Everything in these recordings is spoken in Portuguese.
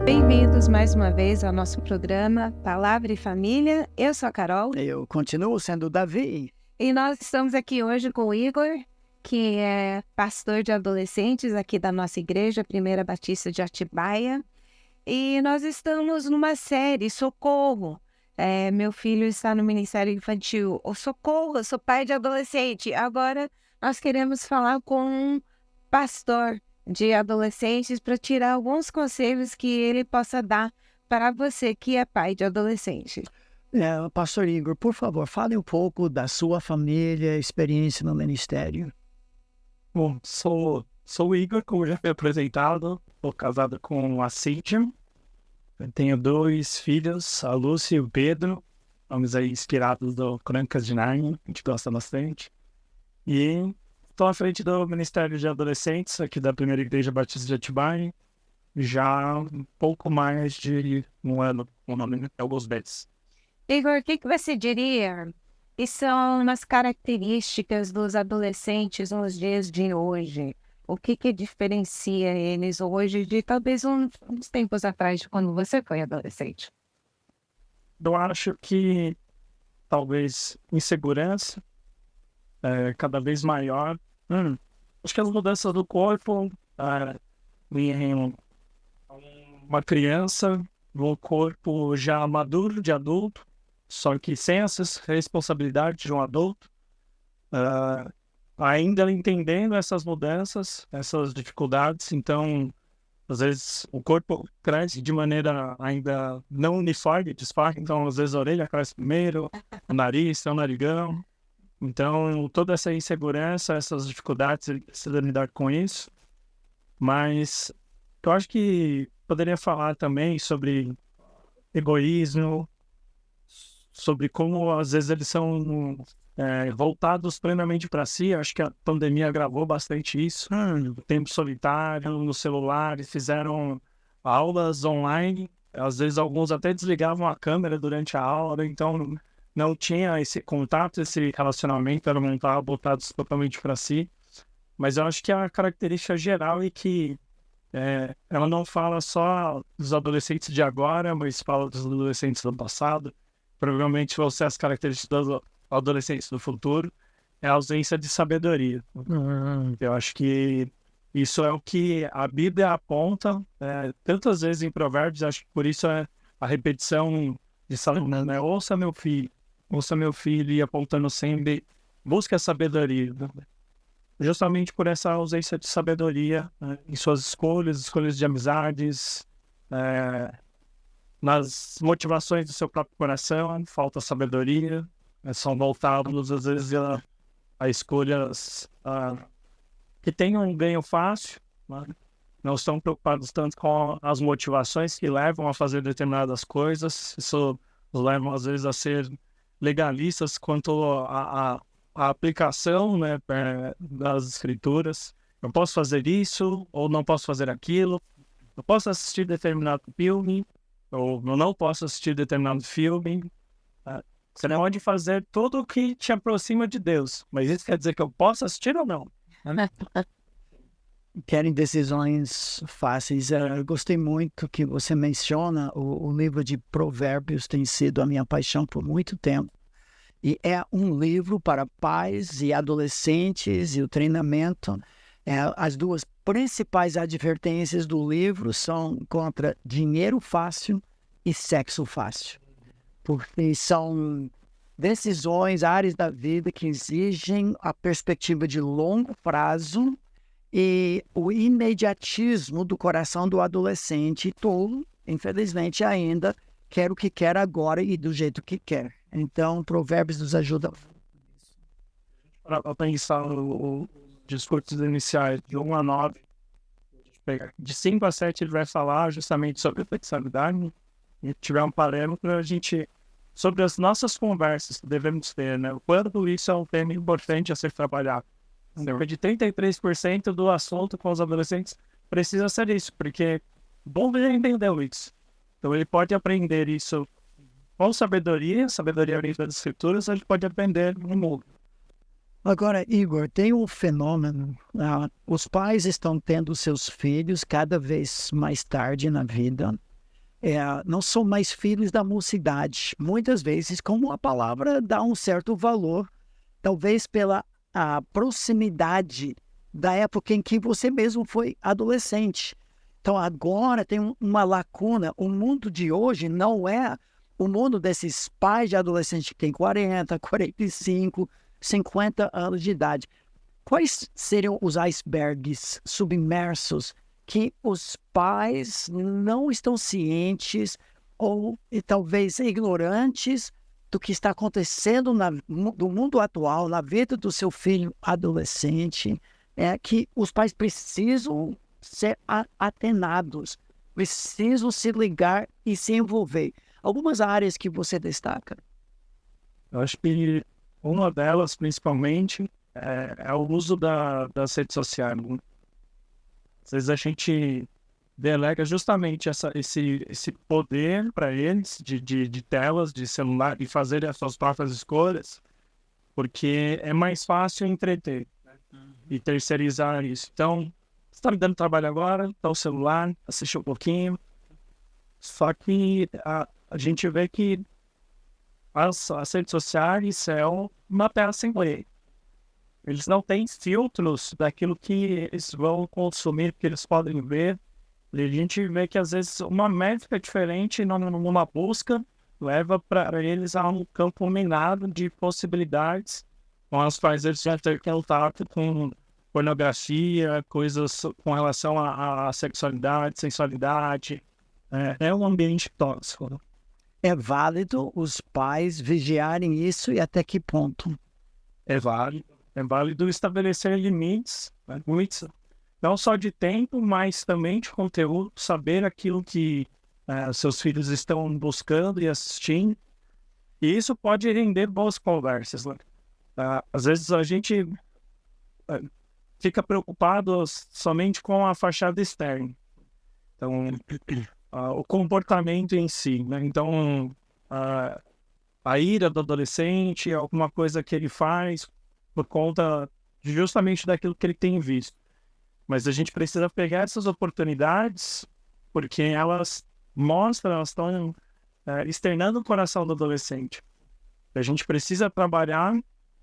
Bem-vindos mais uma vez ao nosso programa Palavra e Família. Eu sou a Carol. Eu continuo sendo o Davi. E nós estamos aqui hoje com o Igor, que é pastor de adolescentes aqui da nossa igreja, Primeira Batista de Atibaia. E nós estamos numa série, Socorro. Meu filho está no Ministério Infantil. Socorro, eu sou pai de adolescente. Agora nós queremos falar com um pastor de adolescentes para tirar alguns conselhos que ele possa dar para você que é pai de adolescente. Pastor Igor, por favor, fale um pouco da sua família, experiência no ministério. Bom, sou o Igor, como já foi apresentado, sou casado com a Cíntia. Eu tenho 2 filhos, a Lúcia e o Pedro, nomes aí inspirados do Crônicas de Nárnia, a gente gosta bastante. E estou à frente do Ministério de Adolescentes aqui da Primeira Igreja Batista de Atibaia, já há um pouco mais de um ano, o nome é alguns meses. Igor, o que você diria que são as características dos adolescentes nos dias de hoje? O que diferencia eles hoje de talvez uns tempos atrás, de quando você foi adolescente? Eu acho que talvez insegurança cada vez maior. Acho que as mudanças do corpo em uma criança, um corpo já maduro de adulto, só que sem essas responsabilidades de um adulto, ainda entendendo essas mudanças, essas dificuldades. Então, às vezes o corpo cresce de maneira ainda não uniforme, disfarce. Então, às vezes a orelha cresce primeiro, o nariz, tem um narigão. Então, toda essa insegurança, essas dificuldades, ele precisa lidar com isso. Mas eu acho que poderia falar também sobre egoísmo, sobre como às vezes eles são voltados plenamente para si. Acho que a pandemia agravou bastante isso. O tempo solitário, no celular, eles fizeram aulas online. Às vezes alguns até desligavam a câmera durante a aula, então não tinha esse contato, esse relacionamento, eram voltados totalmente para si. Mas eu acho que a característica geral é que ela não fala só dos adolescentes de agora, mas fala dos adolescentes do passado. Provavelmente vão ser as características dos adolescentes do futuro, é a ausência de sabedoria. Eu acho que isso é o que a Bíblia aponta tantas vezes em Provérbios. Acho que por isso é a repetição de Salomão, né? Ouça meu filho, e apontando sempre, busca a sabedoria. Justamente por essa ausência de sabedoria em suas escolhas de amizades, nas motivações do seu próprio coração, falta sabedoria, são voltados às vezes a escolhas que têm um ganho fácil, né? Não estão preocupados tanto com as motivações que levam a fazer determinadas coisas. Isso nos leva às vezes a ser legalistas quanto a aplicação, né, das escrituras. Eu posso fazer isso ou não posso fazer aquilo. Eu posso assistir determinado filme ou eu não posso assistir determinado filme. Você não pode fazer tudo o que te aproxima de Deus, mas isso quer dizer que eu posso assistir ou não? Querem decisões fáceis. Eu gostei muito que você menciona o livro de Provérbios, tem sido a minha paixão por muito tempo. E é um livro para pais e adolescentes, e o treinamento. As 2 principais advertências do livro são contra dinheiro fácil e sexo fácil. Porque são decisões, áreas da vida que exigem a perspectiva de longo prazo e o imediatismo do coração do adolescente tolo, infelizmente, ainda quer o que quer agora e do jeito que quer. Então, Provérbios nos ajuda. Para pensar os discursos iniciais de 1 a 9, de 5 a 7 ele vai falar justamente sobre a flexibilidade, e tiver um parâmetro sobre as nossas conversas que devemos ter, né? O quanto isso é um tema importante a ser trabalhado. Cerca de 33% do assunto com os adolescentes precisa ser isso, porque bom já entendeu isso. Então ele pode aprender isso com sabedoria das escrituras, ele pode aprender no mundo. Agora, Igor, tem um fenômeno. Os pais estão tendo seus filhos cada vez mais tarde na vida. não são mais filhos da mocidade. Muitas vezes, como a palavra dá um certo valor, talvez pela a proximidade da época em que você mesmo foi adolescente. Então agora tem uma lacuna. O mundo de hoje não é o mundo desses pais de adolescentes que têm 40, 45, 50 anos de idade. Quais seriam os icebergs submersos que os pais não estão cientes ou e talvez ignorantes do que está acontecendo no mundo atual, na vida do seu filho adolescente, que os pais precisam ser atenados, precisam se ligar e se envolver. Algumas áreas que você destaca? Eu acho que uma delas, principalmente, é o uso das redes sociais. Às vezes a gente delega justamente esse poder para eles de telas, de celular, de fazer as suas próprias escolhas, porque é mais fácil entreter, né? E terceirizar isso. Então, você está me dando trabalho agora, tá o celular, assiste um pouquinho. Só que a gente vê que as redes sociais são uma tela sem lei. Eles não têm filtros daquilo que eles vão consumir, que eles podem ver. E a gente vê que, às vezes, uma métrica diferente numa busca leva para eles a um campo minado de possibilidades com as quais eles já têm contato com pornografia, coisas com relação à sexualidade, sensualidade. É um ambiente tóxico. É válido os pais vigiarem isso e até que ponto? É válido estabelecer limites, né? Limites não só de tempo, mas também de conteúdo, saber aquilo que seus filhos estão buscando e assistindo. E isso pode render boas conversas, né? Às vezes a gente fica preocupado somente com a fachada externa. Então, o comportamento em si, né? Então, a ira do adolescente, alguma coisa que ele faz por conta justamente daquilo que ele tem visto. Mas a gente precisa pegar essas oportunidades porque elas mostram, elas estão externando o coração do adolescente. A gente precisa trabalhar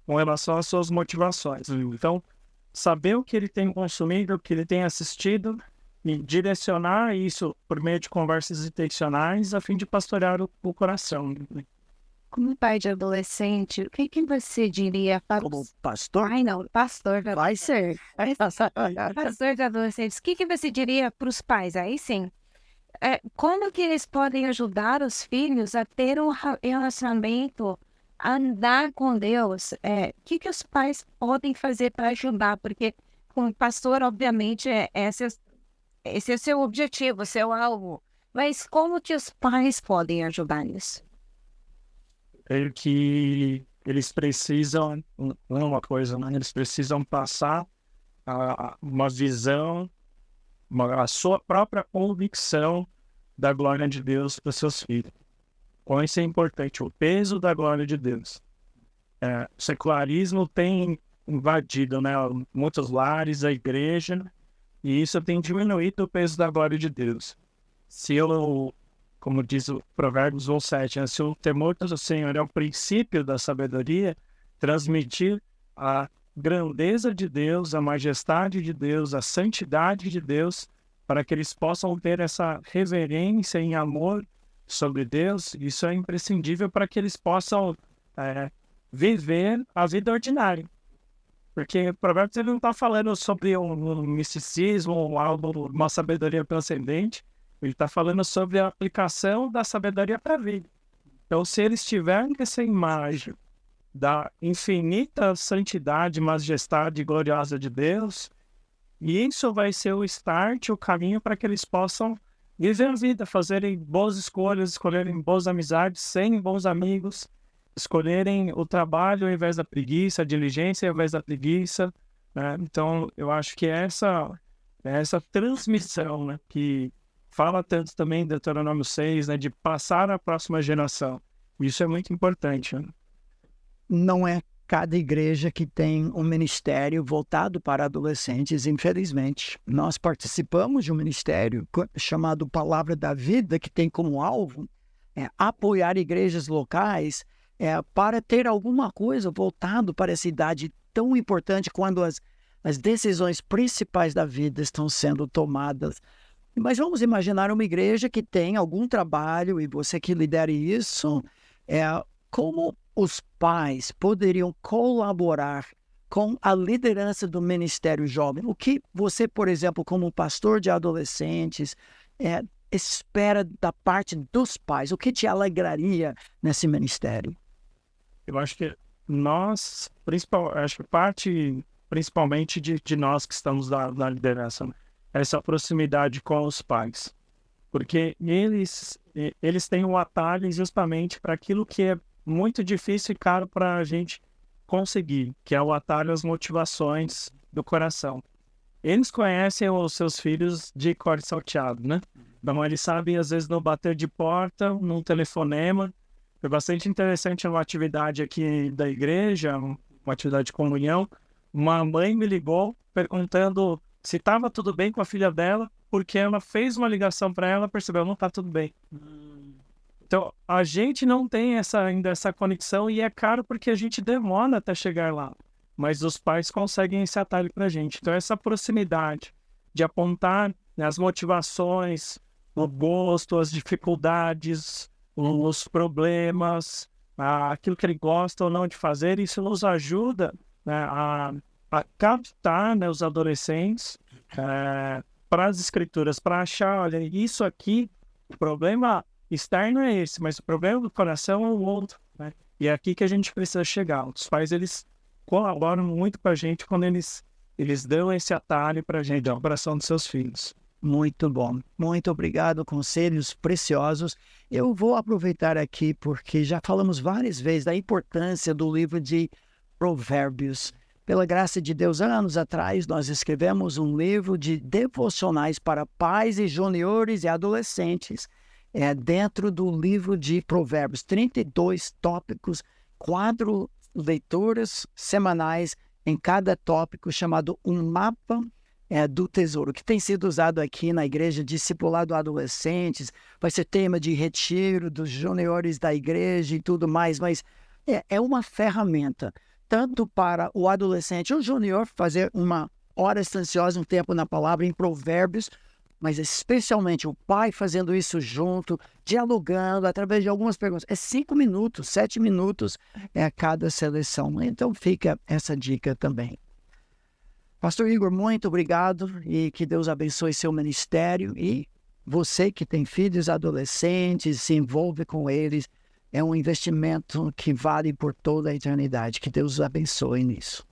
com relação às suas motivações. Então, saber o que ele tem consumido, o que ele tem assistido e direcionar isso por meio de conversas intencionais a fim de pastorear o coração. Como pai de adolescente, o que você diria para Como pastor? Ai, não, pastor. Vai ser. Pastor de adolescentes, o que você diria para os pais? Aí sim. Como que eles podem ajudar os filhos a ter um relacionamento, a andar com Deus? O que os pais podem fazer para ajudar? Porque, como pastor, obviamente, esse é o seu objetivo, o seu alvo. Mas como que os pais podem ajudar nisso? Creio que eles precisam, uma coisa, né? Eles precisam passar uma visão, a sua própria convicção da glória de Deus para os seus filhos. Então isso é importante, o peso da glória de Deus. O secularismo tem invadido, né, muitos lares, a igreja, e isso tem diminuído o peso da glória de Deus. Se eu, como diz o Provérbios 1:7, né, se o temor do Senhor é o princípio da sabedoria, transmitir a grandeza de Deus, a majestade de Deus, a santidade de Deus, para que eles possam ter essa reverência em amor sobre Deus, isso é imprescindível para que eles possam viver a vida ordinária. Porque o Provérbios ele não está falando sobre um misticismo ou algo, uma sabedoria transcendente, ele está falando sobre a aplicação da sabedoria para a vida. Então, se eles tiverem essa imagem da infinita santidade, majestade gloriosa de Deus, isso vai ser o start, o caminho para que eles possam viver a vida, fazerem boas escolhas, escolherem boas amizades, serem bons amigos, escolherem o trabalho ao invés da preguiça, a diligência ao invés da preguiça, né? Então, eu acho que essa transmissão, né, que fala tanto também em Deuteronômio 6, né, de passar à próxima geração. Isso é muito importante, né? Não é cada igreja que tem um ministério voltado para adolescentes, infelizmente. Nós participamos de um ministério chamado Palavra da Vida, que tem como alvo apoiar igrejas locais para ter alguma coisa voltado para essa idade tão importante quando as decisões principais da vida estão sendo tomadas. Mas vamos imaginar uma igreja que tem algum trabalho, e você que lidera isso, como os pais poderiam colaborar com a liderança do Ministério Jovem? O que você, por exemplo, como pastor de adolescentes, espera da parte dos pais? O que te alegraria nesse ministério? Eu acho que nós, principalmente de nós que estamos na liderança, essa proximidade com os pais. Porque eles têm um atalho justamente para aquilo que é muito difícil e caro para a gente conseguir, que é o atalho às motivações do coração. Eles conhecem os seus filhos de cor e salteado, né? Então eles sabem, às vezes, no bater de porta, num telefonema. Foi bastante interessante uma atividade aqui da igreja, uma atividade de comunhão. Uma mãe me ligou perguntando se estava tudo bem com a filha dela, porque ela fez uma ligação para ela e percebeu, não está tudo bem. Então, a gente não tem ainda essa conexão e é caro porque a gente demora até chegar lá. Mas os pais conseguem esse atalho para a gente. Então, essa proximidade de apontar, né, as motivações, o gosto, as dificuldades, os problemas, aquilo que ele gosta ou não de fazer, isso nos ajuda, né, a captar, né, os adolescentes para as escrituras, para achar, olha, isso aqui, o problema externo é esse, mas o problema do coração é o outro, né? E é aqui que a gente precisa chegar. Os pais, eles colaboram muito com a gente quando eles dão esse atalho para a gente, no coração dos seus filhos. Muito bom. Muito obrigado, conselhos preciosos. Eu vou aproveitar aqui porque já falamos várias vezes da importância do livro de Provérbios. Pela graça de Deus, anos atrás, nós escrevemos um livro de devocionais para pais e juniores e adolescentes, dentro do livro de Provérbios. 32 tópicos, 4 leituras semanais em cada tópico, chamado Um Mapa do Tesouro, que tem sido usado aqui na igreja, discipulado adolescentes, vai ser tema de retiro dos juniores da igreja e tudo mais, mas é uma ferramenta tanto para o adolescente ou júnior fazer uma hora estanciosa, um tempo na palavra, em Provérbios, mas especialmente o pai fazendo isso junto, dialogando através de algumas perguntas. 5 minutos, 7 minutos cada seleção. Então fica essa dica também. Pastor Igor, muito obrigado e que Deus abençoe seu ministério. E você que tem filhos adolescentes, se envolve com eles, é um investimento que vale por toda a eternidade. Que Deus os abençoe nisso.